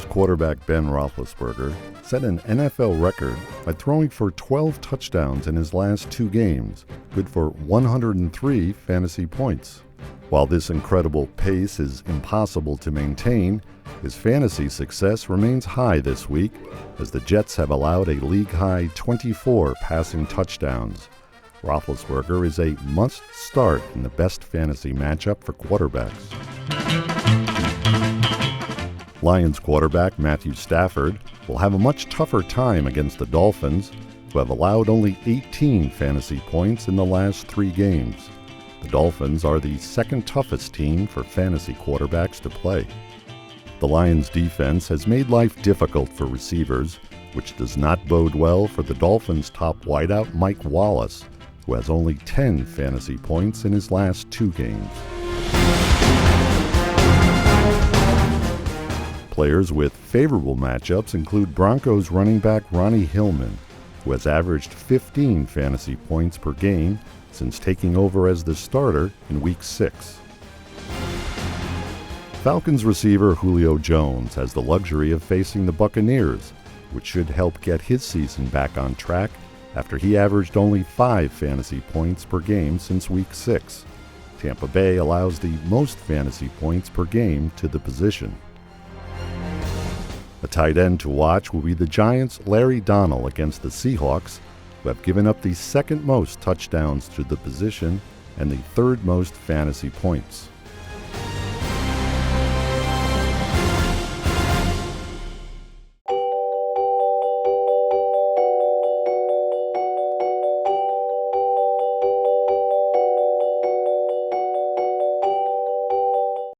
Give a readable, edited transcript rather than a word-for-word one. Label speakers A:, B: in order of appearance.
A: Steelers quarterback Ben Roethlisberger set an NFL record by throwing for 12 touchdowns in his last 2 games, good for 103 fantasy points. While this incredible pace is impossible to maintain, his fantasy success remains high this week as the Jets have allowed a league-high 24 passing touchdowns. Roethlisberger is a must-start in the best fantasy matchup for quarterbacks. Lions quarterback Matthew Stafford will have a much tougher time against the Dolphins, who have allowed only 18 fantasy points in the last 3 games. The Dolphins are the second toughest team for fantasy quarterbacks to play. The Lions' defense has made life difficult for receivers, which does not bode well for the Dolphins' top wideout Mike Wallace, who has only 10 fantasy points in his last 2 games. Players with favorable matchups include Broncos running back Ronnie Hillman, who has averaged 15 fantasy points per game since taking over as the starter in Week 6. Falcons receiver Julio Jones has the luxury of facing the Buccaneers, which should help get his season back on track after he averaged only 5 fantasy points per game since Week 6. Tampa Bay allows the most fantasy points per game to the position. A tight end to watch will be the Giants' Larry Donnell against the Seahawks, who have given up the second most touchdowns to the position and the third most fantasy points.